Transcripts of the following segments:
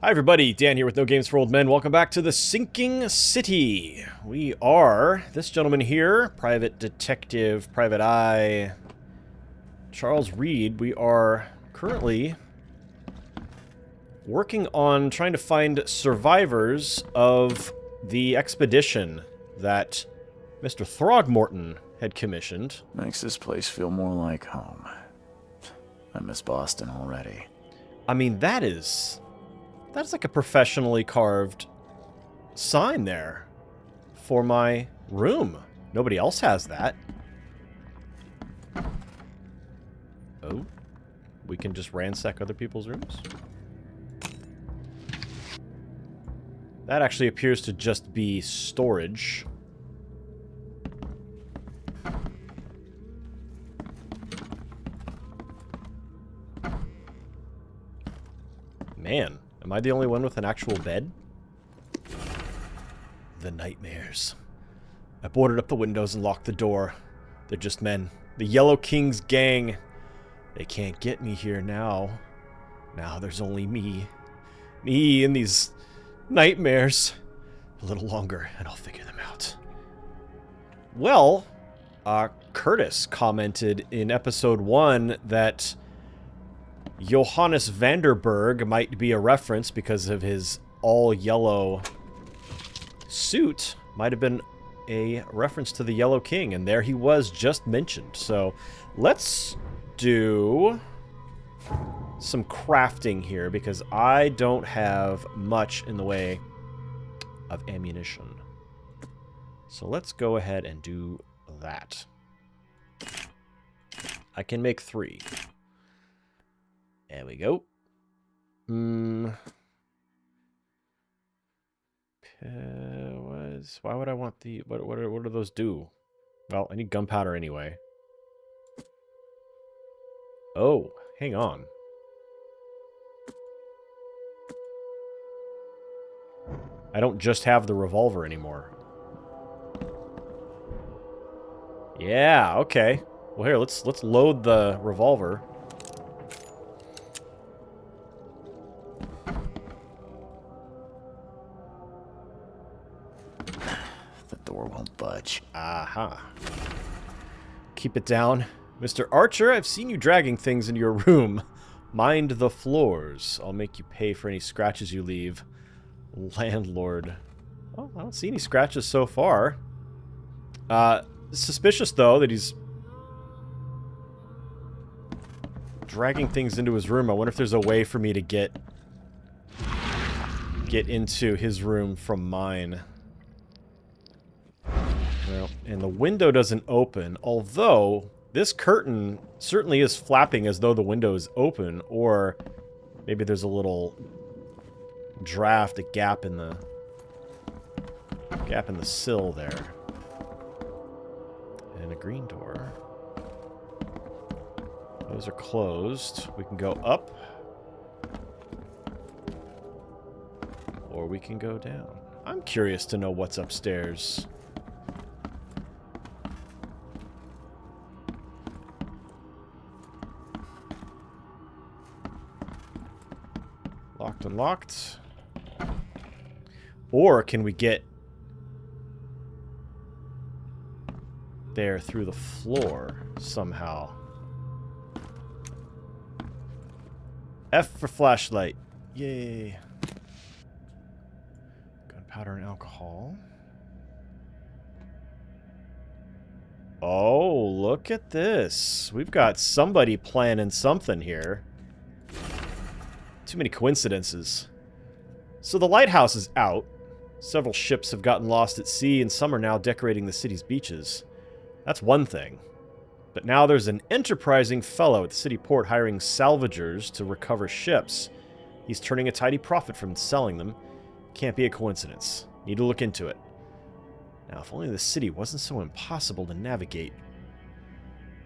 Hi everybody, Dan here with No Games for Old Men. Welcome back to the Sinking City. We are this gentleman here, Private Detective, Private Eye, Charles Reed. We are currently working on trying to find survivors of the expedition that Mr. Throgmorton had commissioned. Makes this place feel more like home. I miss Boston already. I mean, that's like a professionally carved sign there for my room. Nobody else has that. Oh, we can just ransack other people's rooms? That actually appears to just be storage. Man. Am I the only one with an actual bed? The nightmares. I boarded up the windows and locked the door. They're just men. The Yellow King's gang. They can't get me here now. Now there's only me. Me and these nightmares. A little longer and I'll figure them out. Well, Curtis commented in episode 1 that Johannes Vanderberg might be a reference because of his all-yellow suit. Might have been a reference to the Yellow King, and there he was just mentioned. So let's do some crafting here because I don't have much in the way of ammunition. So let's go ahead and do that. I can make 3. There we go. Why would I want the... What do those do? Well, I need gunpowder anyway. Oh, hang on. I don't just have the revolver anymore. Yeah, okay. Well, here, let's load the revolver. Won't budge. Aha. Keep it down. Mr. Archer, I've seen you dragging things into your room. Mind the floors. I'll make you pay for any scratches you leave. Landlord. Well, I don't see any scratches so far. Suspicious, though, that he's dragging things into his room. I wonder if there's a way for me to get into his room from mine. Well, and the window doesn't open, although this curtain certainly is flapping as though the window is open, or maybe there's a little draft, a gap in the sill there. And a green door. Those are closed. We can go up, or we can go down. I'm curious to know what's upstairs. Locked and locked. Or can we get there through the floor somehow? F for flashlight. Yay. Gunpowder and alcohol. Oh, look at this. We've got somebody planning something here. Too many coincidences. So the lighthouse is out. Several ships have gotten lost at sea, and some are now decorating the city's beaches. That's one thing. But now there's an enterprising fellow at the city port hiring salvagers to recover ships. He's turning a tidy profit from selling them. Can't be a coincidence. Need to look into it. Now, if only the city wasn't so impossible to navigate.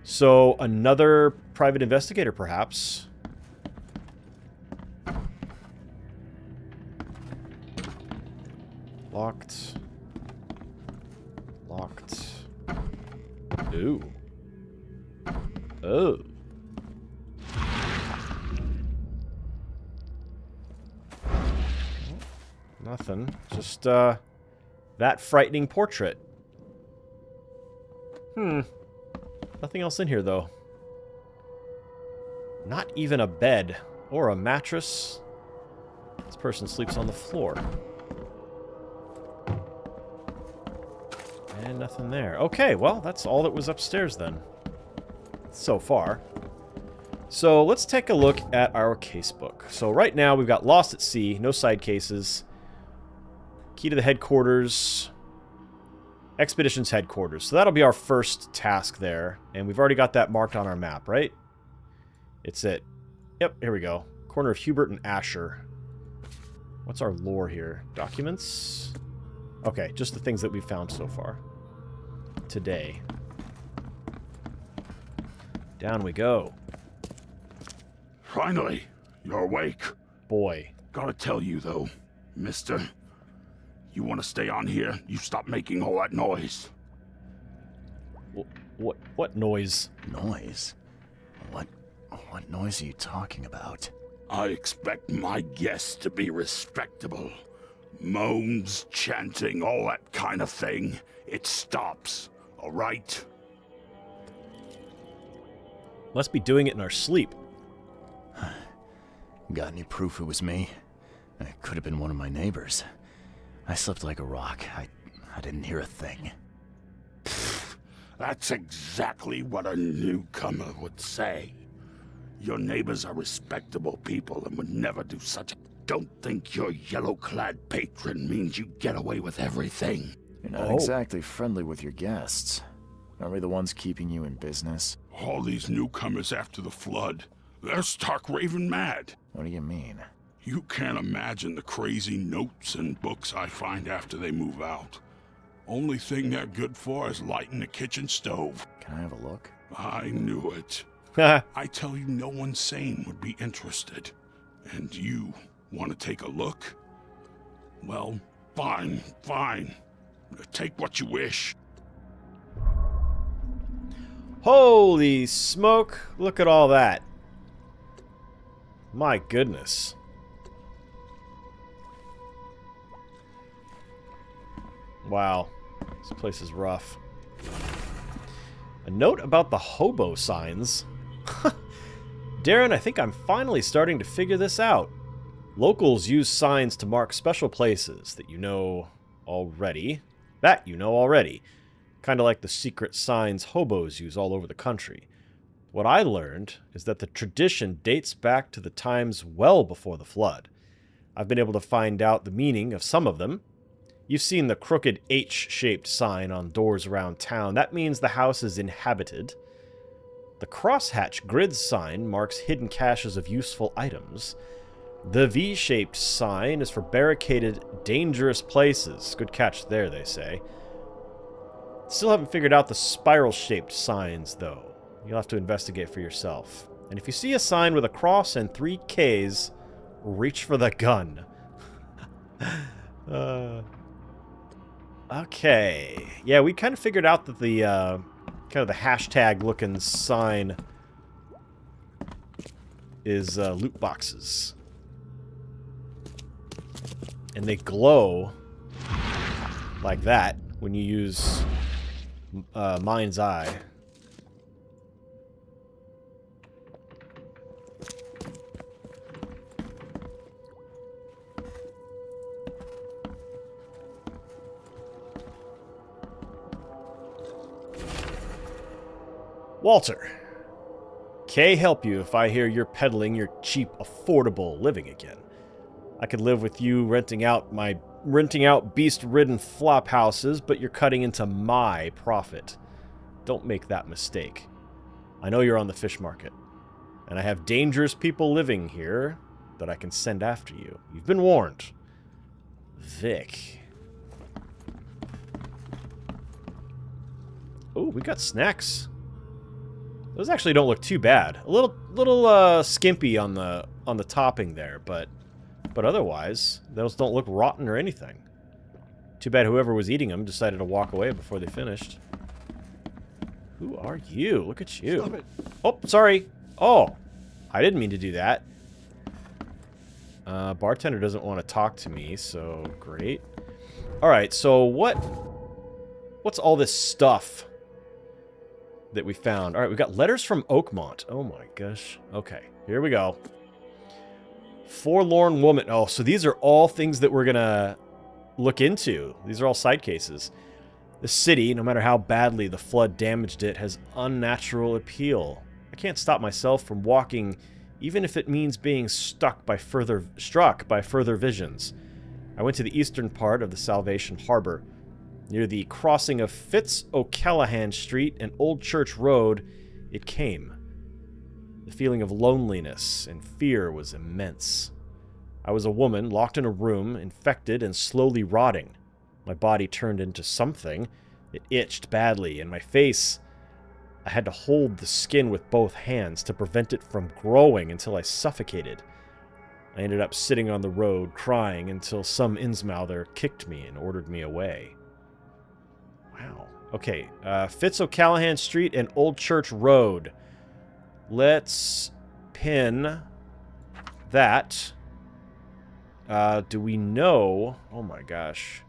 So, another private investigator, perhaps. Locked. Locked. Ooh. Oh. Nothing. Just, that frightening portrait. Nothing else in here, though. Not even a bed or a mattress. This person sleeps on the floor. And nothing there. Okay, well, that's all that was upstairs then. So far. So let's take a look at our casebook. So right now we've got Lost at Sea, no side cases. Key to the headquarters. Expedition's headquarters. So that'll be our first task there. And we've already got that marked on our map, right? It's it. Yep, here we go. Corner of Hubert and Asher. What's our lore here? Documents? Okay, just the things that we've found so far. Today. Down we go. Finally, you're awake. Boy. Gotta tell you, though, mister, you want to stay on here, you stop making all that noise. What noise? Noise? What noise are you talking about? I expect my guests to be respectable. Moans, chanting, all that kind of thing. It stops, all right? Must be doing it in our sleep. Got any proof it was me? It could have been one of my neighbors. I slept like a rock. I didn't hear a thing. That's exactly what a newcomer would say. Your neighbors are respectable people and would never do such a... Don't think your yellow-clad patron means you get away with everything. You're not exactly friendly with your guests. Aren't we the ones keeping you in business? All these newcomers after the flood, they're stark raving mad. What do you mean? You can't imagine the crazy notes and books I find after they move out. Only thing they're good for is lighting the kitchen stove. Can I have a look? I knew it. I tell you, no one sane would be interested. And you want to take a look? Well, fine. Take what you wish. Holy smoke! Look at all that. My goodness. Wow. This place is rough. A note about the hobo signs. Darren, I think I'm finally starting to figure this out. Locals use signs to mark special places that you know already. Kind of like the secret signs hobos use all over the country. What I learned is that the tradition dates back to the times well before the flood. I've been able to find out the meaning of some of them. You've seen the crooked H-shaped sign on doors around town. That means the house is inhabited. The crosshatch grid sign marks hidden caches of useful items. The V-shaped sign is for barricaded, dangerous places. Good catch there, they say. Still haven't figured out the spiral-shaped signs, though. You'll have to investigate for yourself. And if you see a sign with a cross and 3 Ks, reach for the gun. Okay. Yeah, we kind of figured out that the, kind of the hashtag-looking sign is, loot boxes. And they glow like that when you use, Mind's Eye. Walter, Kay help you if I hear you're peddling your cheap, affordable living again. I could live with you renting out beast-ridden flop houses, but you're cutting into my profit. Don't make that mistake. I know you're on the fish market, and I have dangerous people living here that I can send after you. You've been warned. Vic. Oh, we got snacks. Those actually don't look too bad. A little skimpy on the topping there, but otherwise, those don't look rotten or anything. Too bad whoever was eating them decided to walk away before they finished. Who are you? Look at you. Stop it. Oh, sorry. Oh, I didn't mean to do that. Bartender doesn't want to talk to me, so great. Alright, so what's all this stuff that we found? Alright, we've got letters from Oakmont. Oh my gosh. Okay, here we go. Forlorn woman. Oh, so these are all things that we're gonna look into. These are all side cases. The city, no matter how badly the flood damaged it, has unnatural appeal. I can't stop myself from walking, even if it means being struck by further visions. I went to the eastern part of the Salvation Harbor. Near the crossing of O'Callaghan Street and Old Church Road, it came. The feeling of loneliness and fear was immense. I was a woman locked in a room, infected and slowly rotting. My body turned into something. It itched badly, and my face... I had to hold the skin with both hands to prevent it from growing until I suffocated. I ended up sitting on the road, crying, until some Innsmouther kicked me and ordered me away. Wow. Okay, O'Callaghan Street and Old Church Road. Let's pin that. Do we know... Oh my gosh.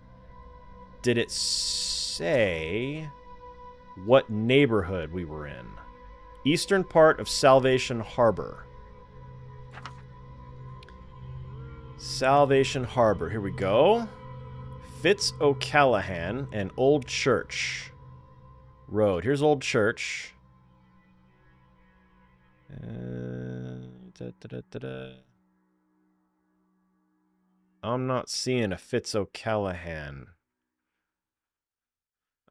Did it say what neighborhood we were in? Eastern part of Salvation Harbor. Salvation Harbor. Here we go. O'Callaghan and Old Church Road. Here's Old Church. I'm not seeing a O'Callaghan.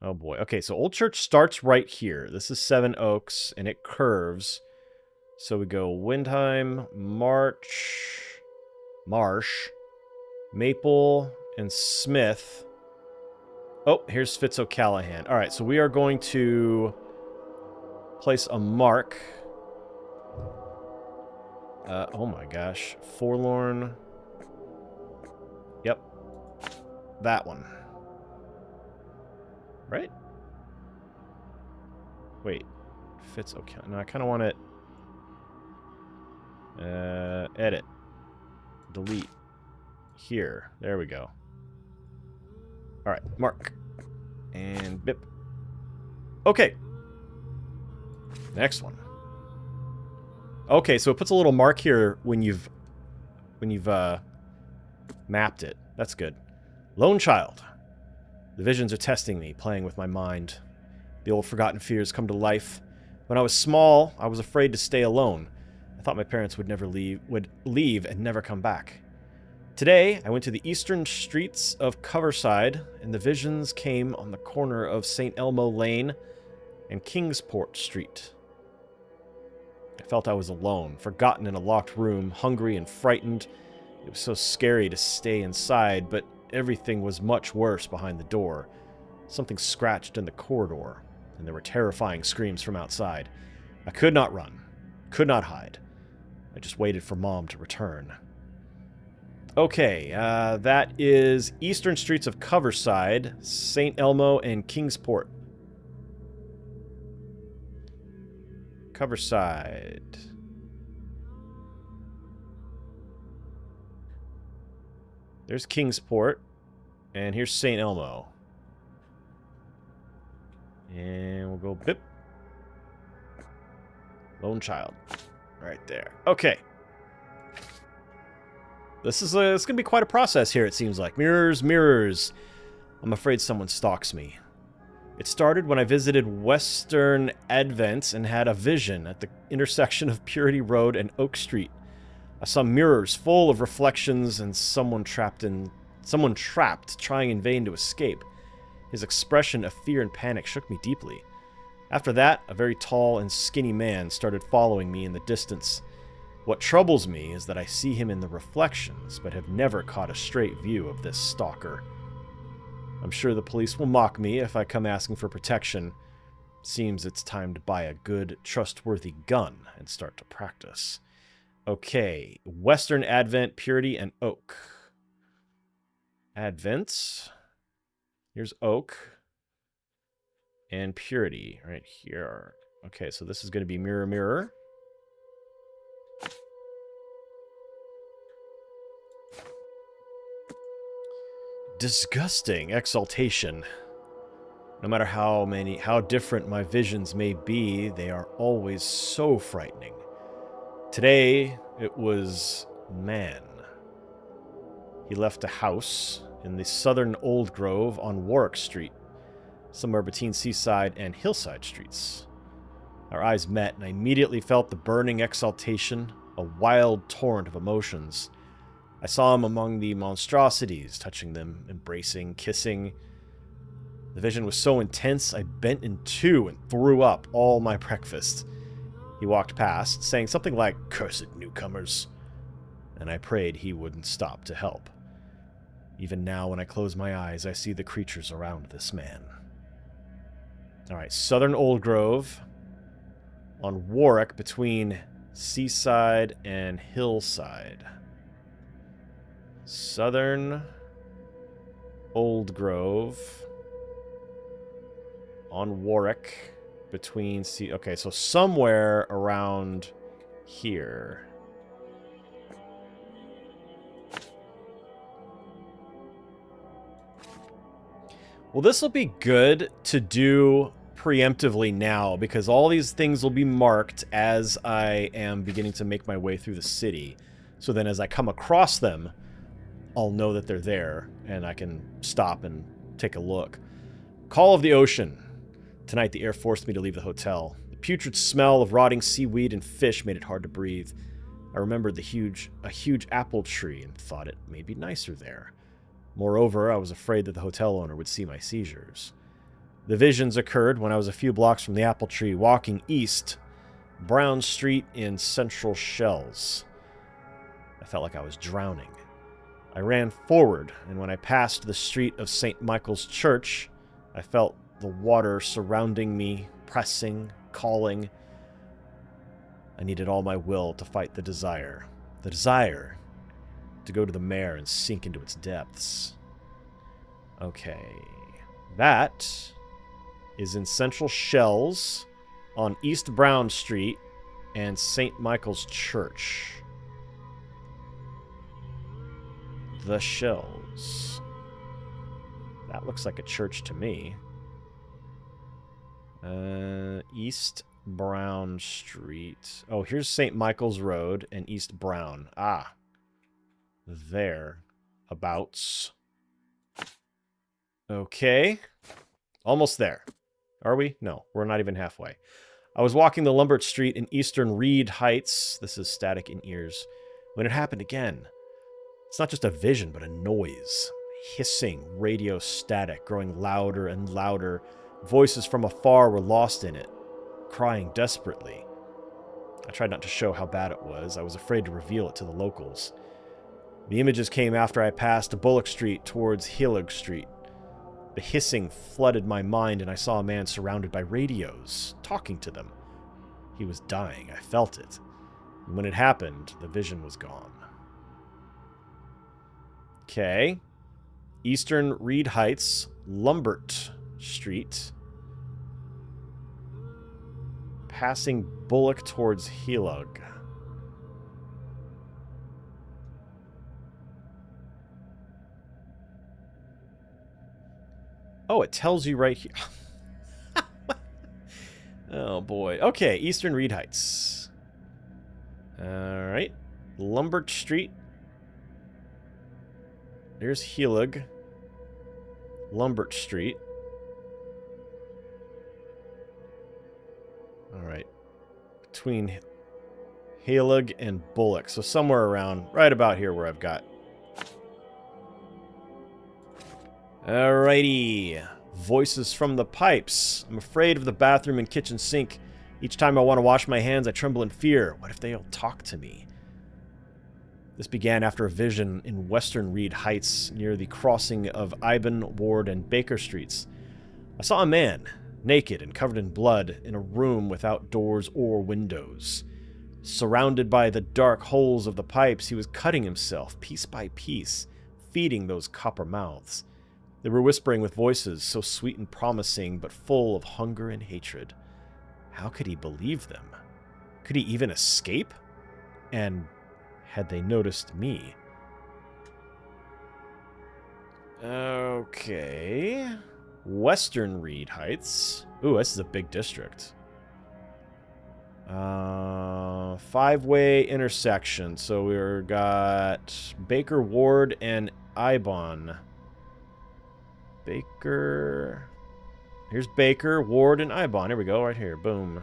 Oh boy. Okay, so Old Church starts right here. This is Seven Oaks, and it curves. So we go Windheim, Marsh, Maple, and Smith. Oh, here's O'Callaghan. All right, so we are going to place a mark. Oh my gosh. Forlorn. Yep. That one. Right? Wait. O'Callaghan. No, I kind of want it... edit. Delete. Here. There we go. Alright, mark. And bip. Okay. Next one. Okay, so it puts a little mark here when you've mapped it. That's good. Lone child. The visions are testing me, playing with my mind. The old forgotten fears come to life. When I was small, I was afraid to stay alone. I thought my parents would leave and never come back. Today, I went to the eastern streets of Coverside, and the visions came on the corner of St. Elmo Lane and Kingsport Street. I felt I was alone, forgotten in a locked room, hungry and frightened. It was so scary to stay inside, but everything was much worse behind the door. Something scratched in the corridor, and there were terrifying screams from outside. I could not run, could not hide. I just waited for Mom to return. Okay, that is Eastern Streets of Coverside, St. Elmo, and Kingsport. Coverside. There's Kingsport, and here's St. Elmo. And we'll go bip. Lone child. Right there. Okay. This is it's going to be quite a process here, it seems like. Mirrors, mirrors. I'm afraid someone stalks me. It started when I visited Western Advent and had a vision at the intersection of Purity Road and Oak Street. I saw mirrors full of reflections and someone trapped trying in vain to escape. His expression of fear and panic shook me deeply. After that, a very tall and skinny man started following me in the distance. What troubles me is that I see him in the reflections, but have never caught a straight view of this stalker. I'm sure the police will mock me if I come asking for protection. Seems it's time to buy a good, trustworthy gun and start to practice. Okay, Western Advent, Purity, and Oak. Advent. Here's Oak. And Purity, right here. Okay, so this is going to be Mirror, Mirror. disgusting exaltation. No matter how different my visions may be, they are always so frightening. Today, it was man. He left a house in the southern Old Grove on Warwick Street, somewhere between Seaside and Hillside Streets. Our eyes met, and I immediately felt the burning exaltation, a wild torrent of emotions. I saw him among the monstrosities, touching them, embracing, kissing. The vision was so intense, I bent in two and threw up all my breakfast. He walked past, saying something like, "Cursed newcomers," and I prayed he wouldn't stop to help. Even now, when I close my eyes, I see the creatures around this man. Alright, Southern Old Grove, on Warwick, between Seaside and Hillside. Southern Old Grove, on Warwick, between okay, so somewhere around here. Well, this will be good to do preemptively now, because all these things will be marked as I am beginning to make my way through the city. So then as I come across them, I'll know that they're there, and I can stop and take a look. Call of the Ocean. Tonight, the air forced me to leave the hotel. The putrid smell of rotting seaweed and fish made it hard to breathe. I remembered a huge apple tree and thought it may be nicer there. Moreover, I was afraid that the hotel owner would see my seizures. The visions occurred when I was a few blocks from the apple tree, walking east, Brown Street in Central Shells. I felt like I was drowning. I ran forward, and when I passed the street of St. Michael's Church, I felt the water surrounding me, pressing, calling. I needed all my will to fight the desire. The desire to go to the mare and sink into its depths. Okay. That is in Central Shells on East Brown Street and St. Michael's Church. The Shells. That looks like a church to me. East Brown Street. Oh, here's St. Michael's Road and East Brown. Ah. Thereabouts. Okay. Almost there. Are we? No, we're not even halfway. I was walking the Lombard Street in Eastern Reed Heights. This is static in ears. When it happened again. It's not just a vision, but a noise. Hissing, radio static, growing louder and louder. Voices from afar were lost in it, crying desperately. I tried not to show how bad it was. I was afraid to reveal it to the locals. The images came after I passed Bullock Street towards Hillig Street. The hissing flooded my mind, and I saw a man surrounded by radios, talking to them. He was dying. I felt it. And when it happened, the vision was gone. Okay. Eastern Reed Heights, Lombard Street. Passing Bullock towards Hillig. Oh, it tells you right here. Oh, boy. Okay, Eastern Reed Heights. Alright. Lombard Street. There's Hillig. Lombard Street. Alright. Between Hillig and Bullock. So somewhere around, right about here where I've got. Alrighty. Voices from the pipes. I'm afraid of the bathroom and kitchen sink. Each time I want to wash my hands, I tremble in fear. What if they all talk to me? This began after a vision in Western Reed Heights near the crossing of Iben, Ward, and Baker Streets. I saw a man, naked and covered in blood, in a room without doors or windows. Surrounded by the dark holes of the pipes, he was cutting himself, piece by piece, feeding those copper mouths. They were whispering with voices so sweet and promising, but full of hunger and hatred. How could he believe them? Could he even escape? And had they noticed me? Okay. Western Reed Heights. Ooh, this is a big district. Five-way intersection. So we've got Baker, Ward, and Ibon. Baker. Here's Baker, Ward, and Ibon. Here we go, right here. Boom.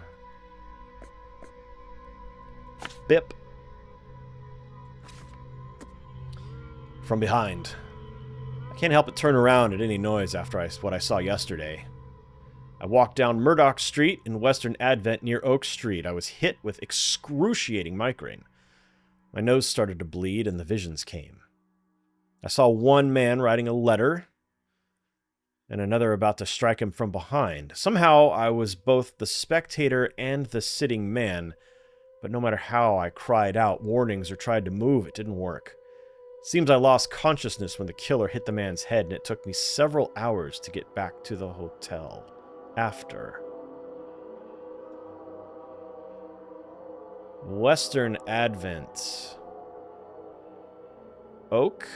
Bip. From behind. I can't help but turn around at any noise after what I saw yesterday. I walked down Murdoch Street in Western Advent near Oak Street. I was hit with excruciating migraine. My nose started to bleed and the visions came. I saw one man writing a letter and another about to strike him from behind. Somehow I was both the spectator and the sitting man, but no matter how I cried out warnings or tried to move, it didn't work. Seems I lost consciousness when the killer hit the man's head, and it took me several hours to get back to the hotel after. Western Advent. Oak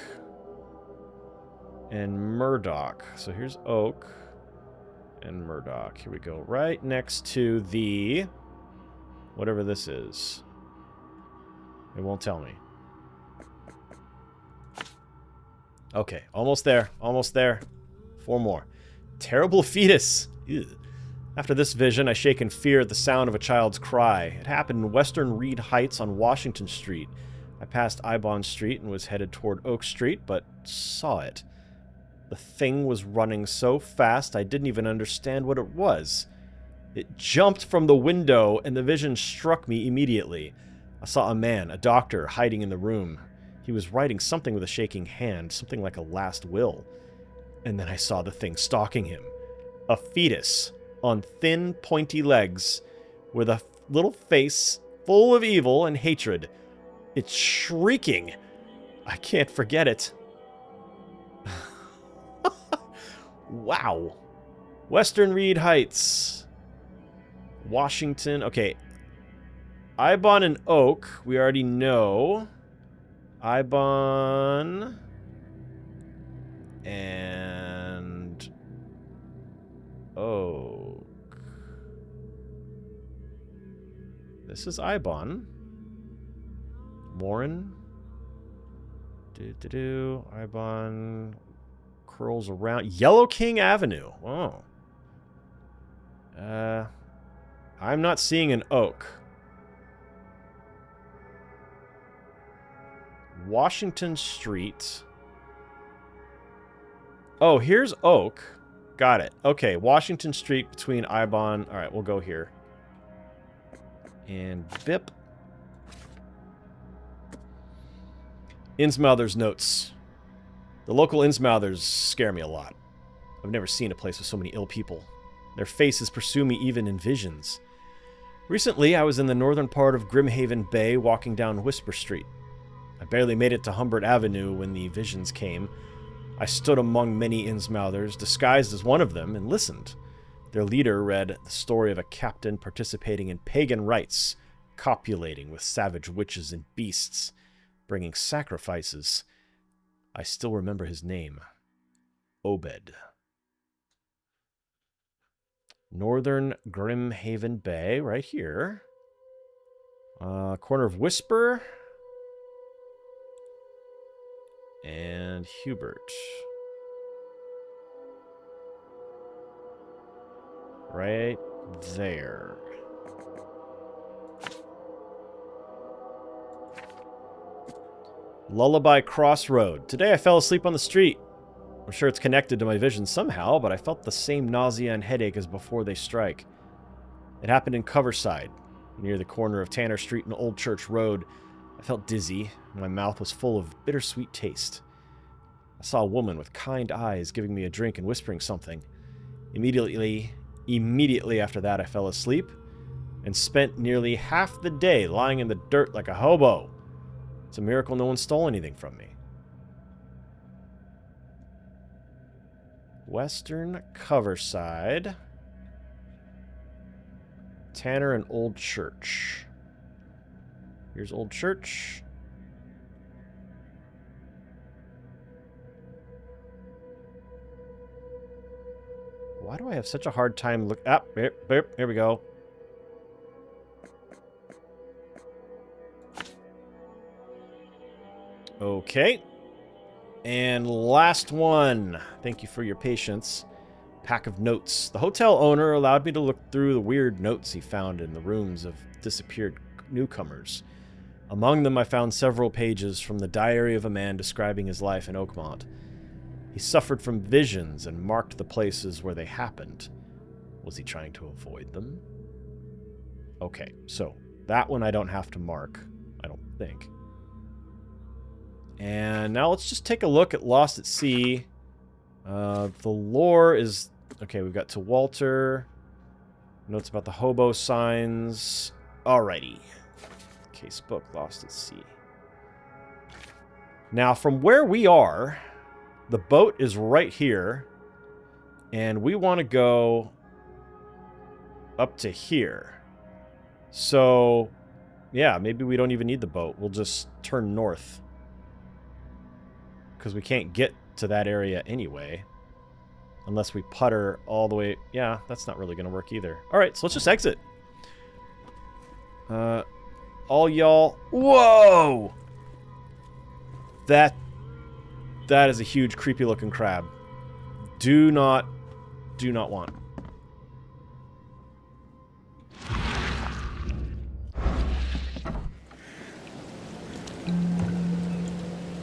and Murdoch. So here's Oak and Murdoch. Here we go. Right next to the... whatever this is. It won't tell me. Okay, almost there. Almost there. 4 more. Terrible fetus. Ew. After this vision, I shake in fear at the sound of a child's cry. It happened in Western Reed Heights on Washington Street. I passed Ibon Street and was headed toward Oak Street, but saw it. The thing was running so fast I didn't even understand what it was. It jumped from the window, and the vision struck me immediately. I saw a man, a doctor, hiding in the room. He was writing something with a shaking hand, something like a last will. And then I saw the thing stalking him. A fetus on thin, pointy legs, with a little face full of evil and hatred. It's shrieking. I can't forget it. Wow. Western Reed Heights. Washington. Okay. Ibon and Oak, we already know. Ibon and Oak. This is Ibon. Warren. Ibon curls around. Yellow King Avenue. Oh. I'm not seeing an Oak. Washington Street. Oh, here's Oak. Got it. Okay, Washington Street between Ibon. All right, we'll go here. And Bip. Innsmouthers notes. The local Innsmouthers scare me a lot. I've never seen a place with so many ill people. Their faces pursue me even in visions. Recently, I was in the northern part of Grimhaven Bay walking down Whisper Street. I barely made it to Humbert Avenue when the visions came. I stood among many Innsmouthers, disguised as one of them, and listened. Their leader read the story of a captain participating in pagan rites, copulating with savage witches and beasts, bringing sacrifices. I still remember his name. Obed. Northern Grimhaven Bay, right here. Corner of Whisper. And Hubert. Right there. Lullaby Crossroad. Today I fell asleep on the street. I'm sure it's connected to my vision somehow, but I felt the same nausea and headache as before they strike. It happened in Coverside, near the corner of Tanner Street and Old Church Road. I felt dizzy, and my mouth was full of bittersweet taste. I saw a woman with kind eyes giving me a drink and whispering something. Immediately after that, I fell asleep and spent nearly half the day lying in the dirt like a hobo. It's a miracle no one stole anything from me. Western Coverside. Tanner and Old Church. Here's Old Church. Why do I have such a hard time look... Ah, here we go. Okay. And last one. Thank you for your patience. Pack of notes. The hotel owner allowed me to look through the weird notes he found in the rooms of disappeared newcomers. Among them, I found several pages from the diary of a man describing his life in Oakmont. He suffered from visions and marked the places where they happened. Was he trying to avoid them? Okay, so that one I don't have to mark, I don't think. And now let's just take a look at Lost at Sea. The lore is... Okay, we've got to Walter. Notes about the hobo signs. Alrighty. Case book, Lost at Sea. Now, from where we are, the boat is right here. And we want to go up to here. So, yeah, maybe we don't even need the boat. We'll just turn north. Because we can't get to that area anyway. Unless we putter all the way... Yeah, that's not really going to work either. Alright, so let's just exit. All y'all... Whoa! That is a huge, creepy-looking crab. Do not want.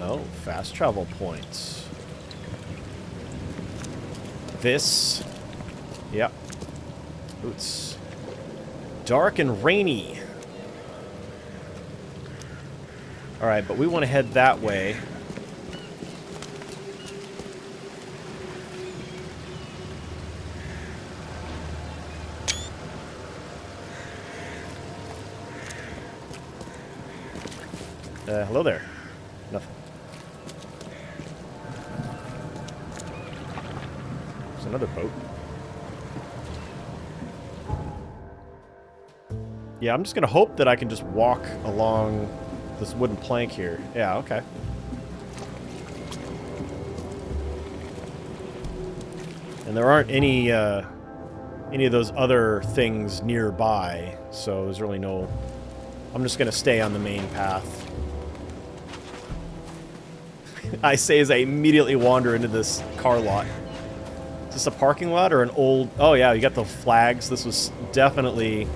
Oh, fast travel points. This. Yep. Ooh, it's dark and rainy. Alright, but we want to head that way. Hello there. Nothing. There's another boat. Yeah, I'm just gonna hope that I can just walk along this wooden plank here. Yeah, okay. And there aren't any of those other things nearby, so there's really no... I'm just gonna stay on the main path. I say as I immediately wander into this car lot. Is this a parking lot or an old... Oh yeah, you got the flags. This was definitely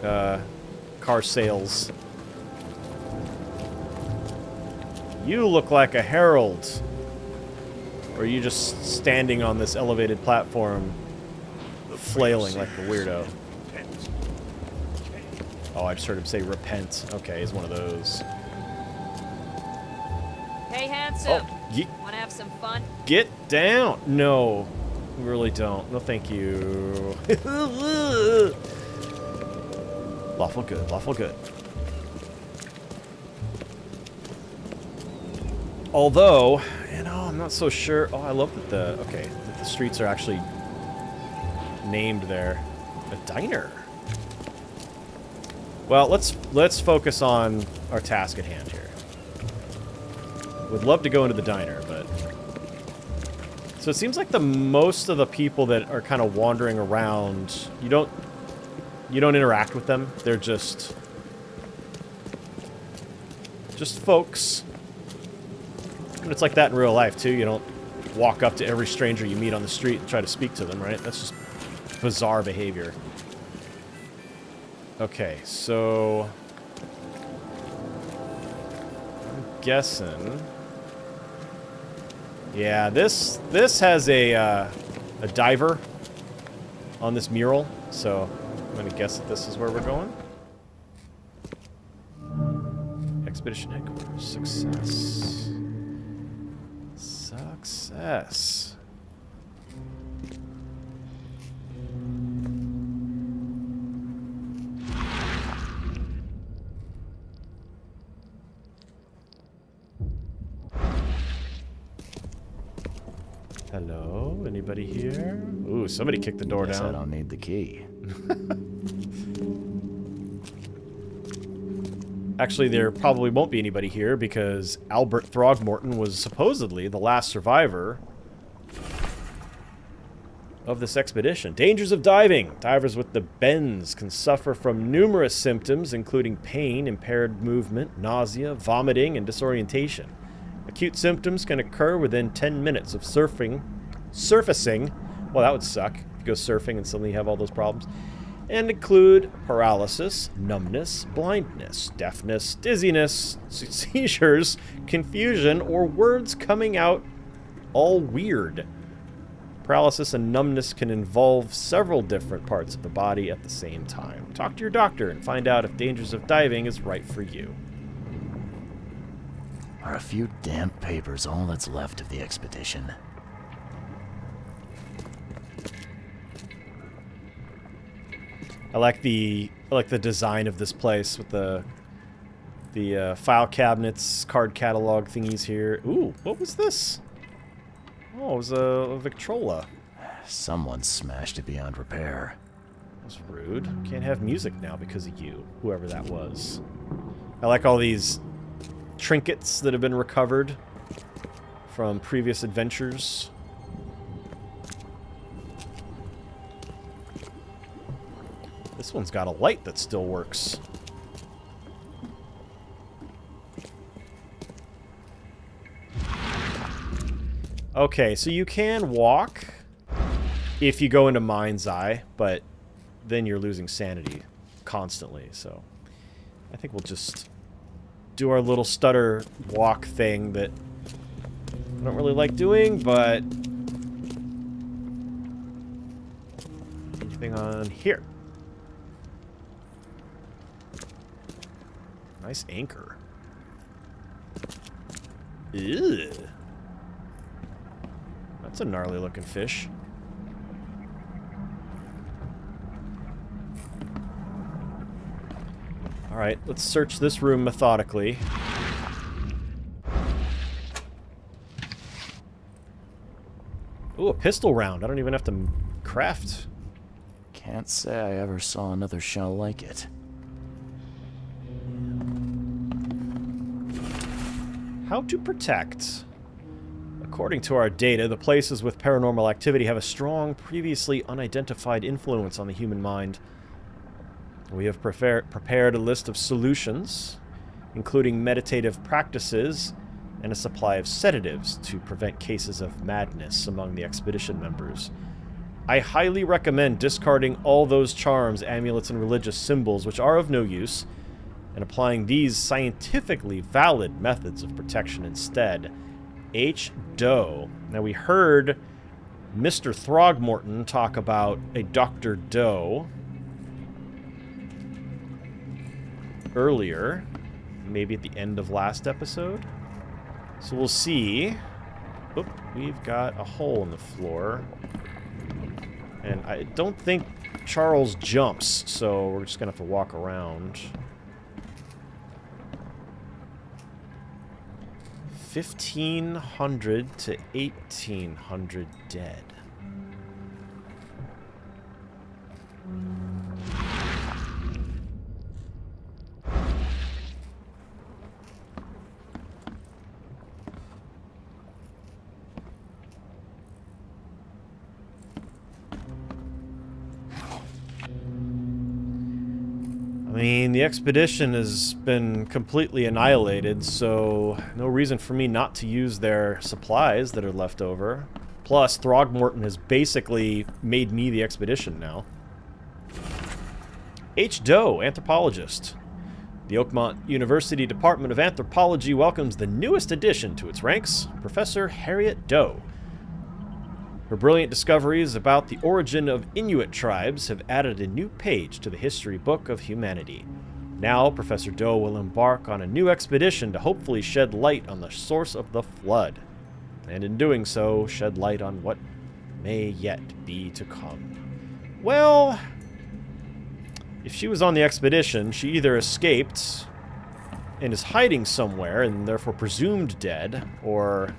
car sales. You look like a herald. Or are you just standing on this elevated platform flailing like a weirdo? Oh, I just heard him say repent. Okay, he's one of those. Hey, handsome. Oh, wanna have some fun? Get down. No, we really don't. No, thank you. Lawful good, lawful good. Although, you know, I'm not so sure. Oh, I love that that the streets are actually named there. A diner. Well, let's focus on our task at hand here. Would love to go into the diner, but... So it seems like most of the people that are kind of wandering around, you don't interact with them. They're just folks. And it's like that in real life, too. You don't walk up to every stranger you meet on the street and try to speak to them, right? That's just bizarre behavior. Okay, so... I'm guessing... Yeah, this has a diver on this mural, so I'm gonna guess that this is where we're going. Expedition headquarters. Success. Success. Hello? Anybody here? Ooh, somebody kicked the door Guess down. I don't need the key. Actually, there probably won't be anybody here because Albert Throgmorton was supposedly the last survivor of this expedition. Dangers of diving. Divers with the bends can suffer from numerous symptoms, including pain, impaired movement, nausea, vomiting, and disorientation. Acute symptoms can occur within 10 minutes of surfacing. Well, that would suck if you go surfing and suddenly you have all those problems. And include paralysis, numbness, blindness, deafness, dizziness, seizures, confusion, or words coming out all weird. Paralysis and numbness can involve several different parts of the body at the same time. Talk to your doctor and find out if Dangers of Diving is right for you. Are a few damp papers all that's left of the expedition? I like the design of this place with the file cabinets, card catalog thingies here. Ooh, what was this? Oh, it was a Victrola. Someone smashed it beyond repair. That was rude. Can't have music now because of you, whoever that was. I like all these trinkets that have been recovered from previous adventures. This one's got a light that still works. Okay, so you can walk if you go into Mind's Eye, but then you're losing sanity constantly, so I think we'll just do our little stutter walk thing that I don't really like doing, but anything on here? Nice anchor. Ew. That's a gnarly looking fish. Alright, let's search this room methodically. Ooh, a pistol round. I don't even have to craft. Can't say I ever saw another shell like it. How to protect. According to our data, the places with paranormal activity have a strong, previously unidentified influence on the human mind. We have prepared a list of solutions, including meditative practices and a supply of sedatives to prevent cases of madness among the expedition members. I highly recommend discarding all those charms, amulets, and religious symbols which are of no use, and applying these scientifically valid methods of protection instead. H. Doe. Now, we heard Mr. Throgmorton talk about a Dr. Doe earlier, maybe at the end of last episode. So we'll see. Oop, we've got a hole in the floor. And I don't think Charles jumps, so we're just going to have to walk around. 1,500 to 1,800 dead. I mean, the expedition has been completely annihilated, so no reason for me not to use their supplies that are left over. Plus, Throgmorton has basically made me the expedition now. H. Doe, anthropologist. The Oakmont University Department of Anthropology welcomes the newest addition to its ranks, Professor Harriet Doe. Her brilliant discoveries about the origin of Inuit tribes have added a new page to the history book of humanity. Now, Professor Doe will embark on a new expedition to hopefully shed light on the source of the flood, and in doing so, shed light on what may yet be to come. Well, if she was on the expedition, she either escaped and is hiding somewhere and therefore presumed dead, or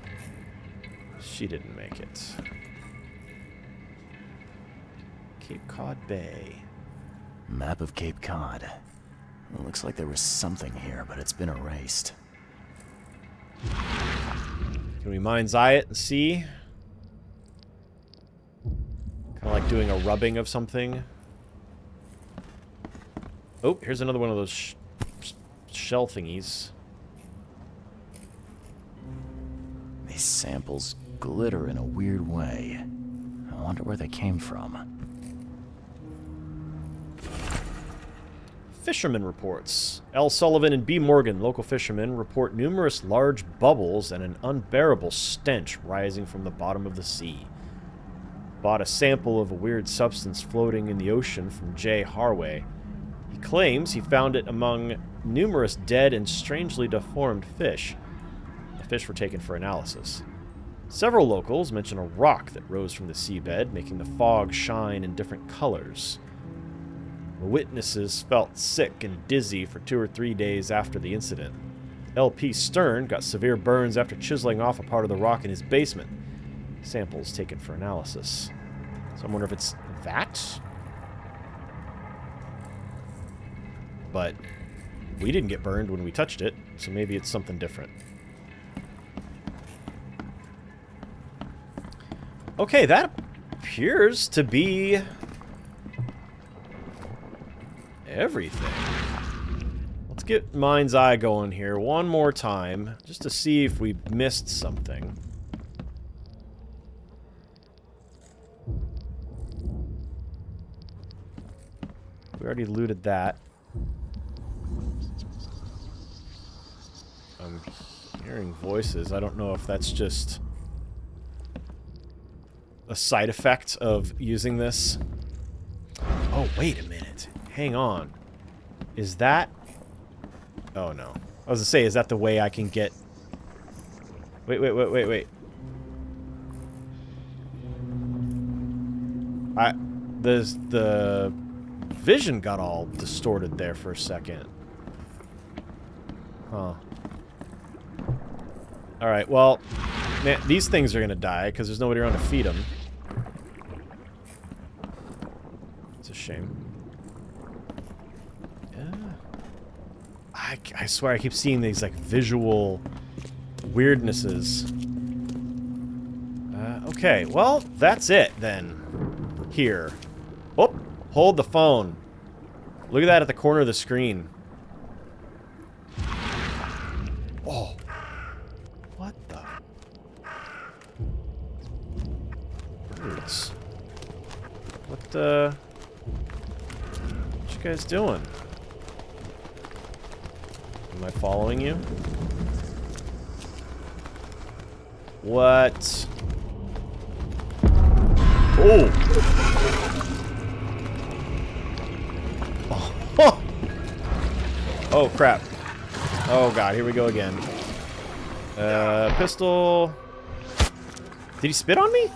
she didn't make it. Cape Cod Bay. Map of Cape Cod. It looks like there was something here, but it's been erased. Can we mind's eye it and see? Come Like doing a rubbing of something. Oh, here's another one of those shell thingies. These samples glitter in a weird way. I wonder where they came from. Fisherman reports. L. Sullivan and B. Morgan, local fishermen, report numerous large bubbles and an unbearable stench rising from the bottom of the sea. Bought a sample of a weird substance floating in the ocean from J. Harway. He claims he found it among numerous dead and strangely deformed fish. The fish were taken for analysis. Several locals mention a rock that rose from the seabed, making the fog shine in different colors. The witnesses felt sick and dizzy for 2 or 3 days after the incident. L.P. Stern got severe burns after chiseling off a part of the rock in his basement. Samples taken for analysis. So I wonder if it's that? But we didn't get burned when we touched it, so maybe it's something different. Okay, that appears to be everything. Let's get Mind's Eye going here one more time, just to see if we missed something. We already looted that. I'm hearing voices. I don't know if that's just a side effect of using this. Oh, wait a minute. Hang on. Is that... Oh, no. I was gonna say, is that the way I can get... Wait. The vision got all distorted there for a second. Huh. Alright, well... Man, these things are gonna die, because there's nobody around to feed them. It's a shame. I swear I keep seeing these, like, visual weirdnesses. Okay, well, that's it, then. Here. Oh, hold the phone. Look at that at the corner of the screen. Oh. What the? Birds. What you guys doing? Am I following you? What? Oh! Oh, oh crap. Oh god, here we go again. Pistol. Did he spit on me?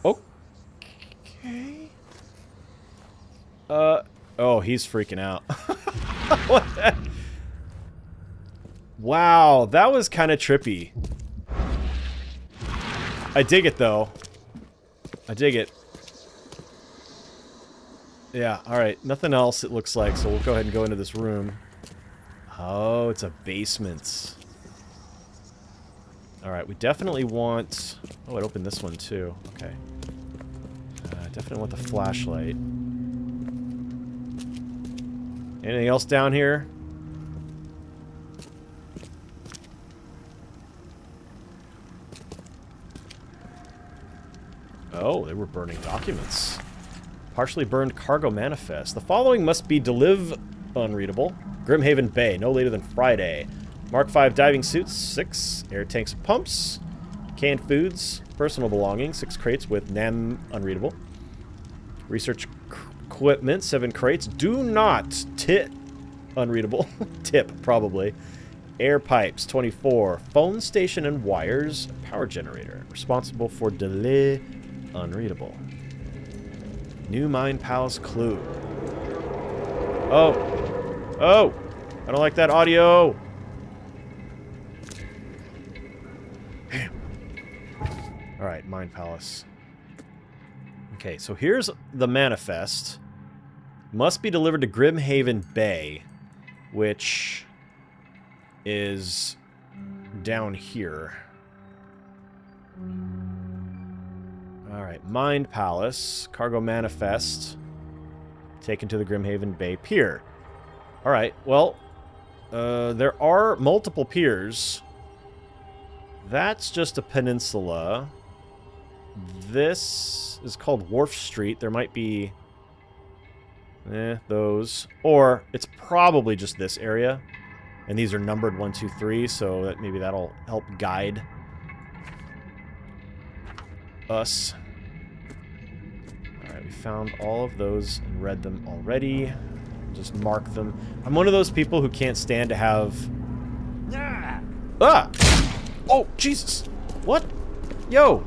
Okay. Oh, he's freaking out. What the? Wow, that was kind of trippy. I dig it, though. I dig it. Yeah, alright. Nothing else, it looks like, so we'll go ahead and go into this room. Oh, it's a basement. Alright, we definitely want... Oh, it opened this one, too. Okay. Definitely want the flashlight. Anything else down here? Oh, they were burning documents. Partially burned cargo manifest. The following must be unreadable. Grimhaven Bay, no later than Friday. Mark 5 diving suits, 6 air tanks and pumps. Canned foods, personal belongings, 6 crates with NAM unreadable. Research equipment, 7 crates. Do not tip unreadable. Tip, probably. Air pipes, 24. Phone station and wires. Power generator. Responsible for delay. Unreadable. New Mine Palace clue. Oh. Oh. I don't like that audio. Damn. Alright, Mine Palace. Okay, so here's the manifest. Must be delivered to Grimhaven Bay, which is down here. Alright, Mind Palace. Cargo Manifest. Taken to the Grimhaven Bay Pier. Alright, well, there are multiple piers. That's just a peninsula. This is called Wharf Street. There might be... those. Or it's probably just this area. And these are numbered 1, 2, 3, so that maybe that'll help guide us. Alright, we found all of those and read them already. Just mark them. I'm one of those people who can't stand to have... Ah! Oh, Jesus! What? Yo!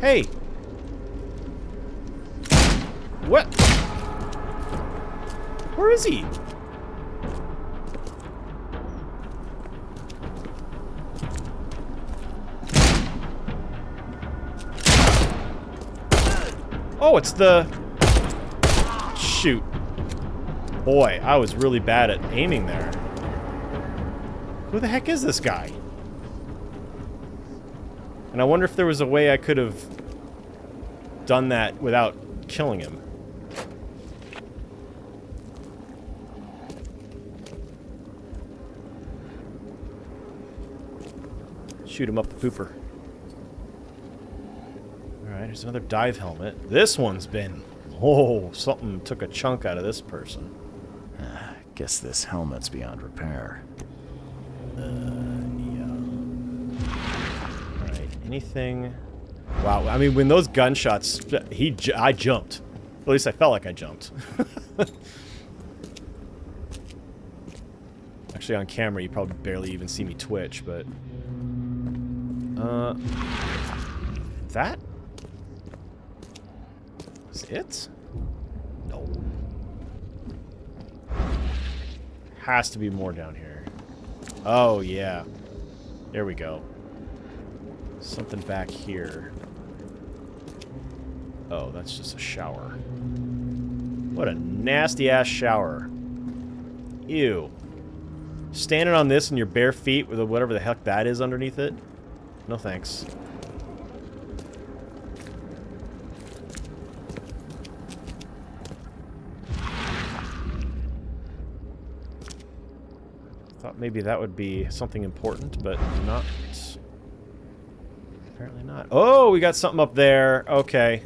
Hey! What? Where is he? Oh, it's the... Shoot. Boy, I was really bad at aiming there. Who the heck is this guy? And I wonder if there was a way I could have done that without killing him. Shoot him up the pooper. Alright, here's another dive helmet. This one's been... Oh, something took a chunk out of this person. Guess this helmet's beyond repair. Yeah. Alright, anything... Wow, I mean, when those gunshots... I jumped. At least I felt like I jumped. Actually, on camera, you probably barely even see me twitch, but... That? Is it? No. Has to be more down here. Oh, yeah. There we go. Something back here. Oh, that's just a shower. What a nasty-ass shower. Ew. Standing on this in your bare feet with whatever the heck that is underneath it? No thanks. Thought maybe that would be something important, but not. Apparently not. Oh, we got something up there. Okay.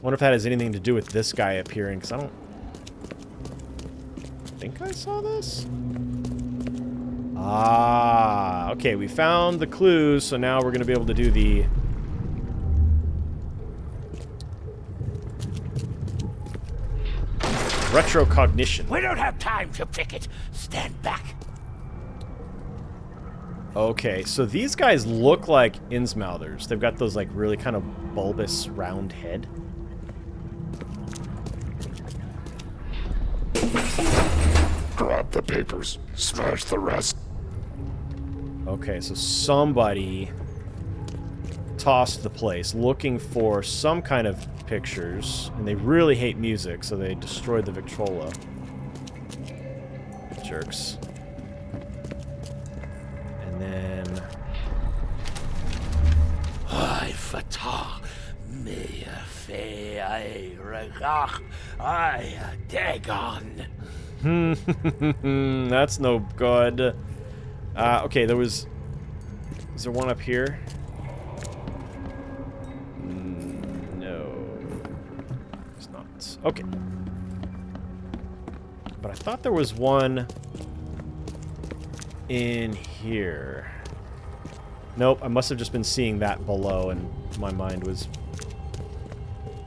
Wonder if that has anything to do with this guy appearing, because I don't think I saw this. Ah, okay, we found the clues, so now we're going to be able to do the... retrocognition. We don't have time to pick it. Stand back. Okay, so these guys look like Innsmouthers. They've got those, like, really kind of bulbous, round head. Grab the papers. Smash the rest. Okay, so somebody tossed the place looking for some kind of pictures, and they really hate music, so they destroyed the Victrola. Jerks. And then... I fata me fe I regach I dagon. That's no good. Okay, there was... Is there one up here? No. It's not. Okay. But I thought there was one in here. Nope, I must have just been seeing that below, and my mind was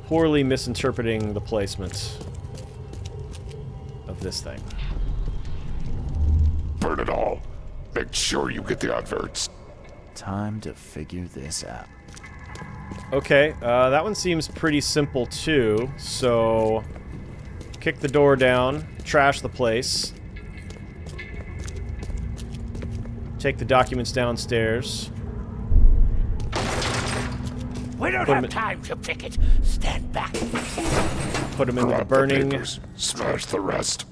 poorly misinterpreting the placement of this thing. Burn it all. Make sure you get the adverts. Time to figure this out. Okay, that one seems pretty simple too. So, kick the door down, trash the place, take the documents downstairs. We don't have time to pick it. Stand back. Put them into the Grab burning papers. Smash the rest.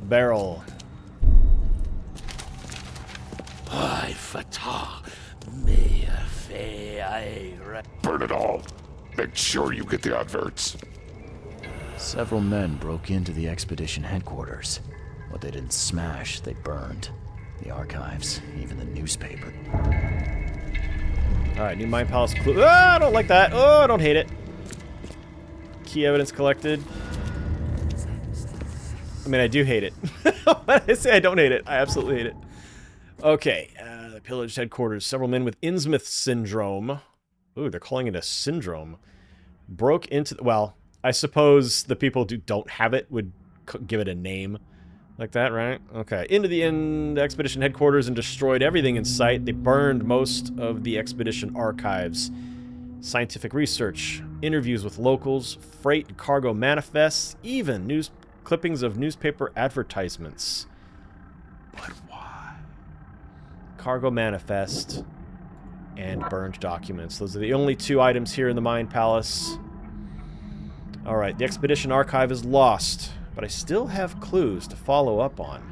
barrel. I fatah. Me fe Burn it all. Make sure you get the adverts. Several men broke into the expedition headquarters. What they didn't smash, they burned. The archives, even the newspaper. Alright, new Mind Palace clue. Ah, I don't like that. Oh, I don't hate it. Key evidence collected. I mean, I do hate it. When I say I don't hate it, I absolutely hate it. Okay, the pillaged headquarters. Several men with Innsmouth syndrome. Ooh, they're calling it a syndrome. Broke into... Well, I suppose the people who don't have it would give it a name. Like that, right? Okay. Into the expedition headquarters and destroyed everything in sight. They burned most of the expedition archives. Scientific research, interviews with locals, freight and cargo manifests, even news clippings of newspaper advertisements. But why? Cargo manifest and burned documents. Those are the only two items here in the Mind Palace. Alright, the expedition archive is lost, but I still have clues to follow up on.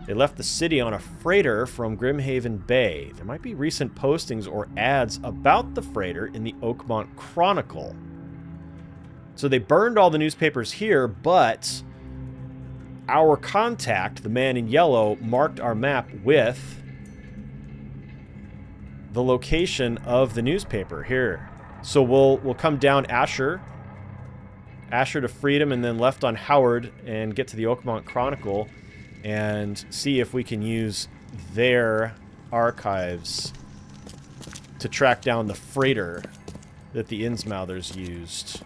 They left the city on a freighter from Grimhaven Bay. There might be recent postings or ads about the freighter in the Oakmont Chronicle. So they burned all the newspapers here, but our contact, the man in yellow, marked our map with the location of the newspaper here. So we'll come down Asher to Freedom, and then left on Howard and get to the Oakmont Chronicle and see if we can use their archives to track down the freighter that the Innsmouthers used.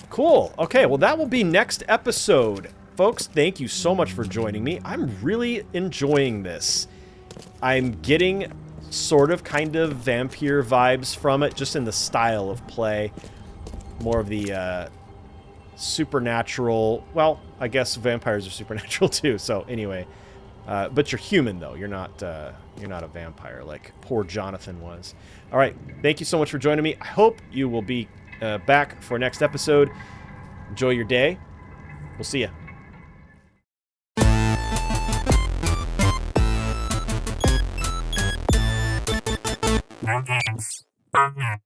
Cool. Okay, well that will be next episode. Folks, thank you so much for joining me. I'm really enjoying this. I'm getting sort of kind of vampire vibes from it, just in the style of play. More of the supernatural. Well, I guess vampires are supernatural too. So anyway, but you're human though. You're not a vampire like poor Jonathan was. All right, thank you so much for joining me. I hope you will be back for next episode. Enjoy your day. We'll see you. No games.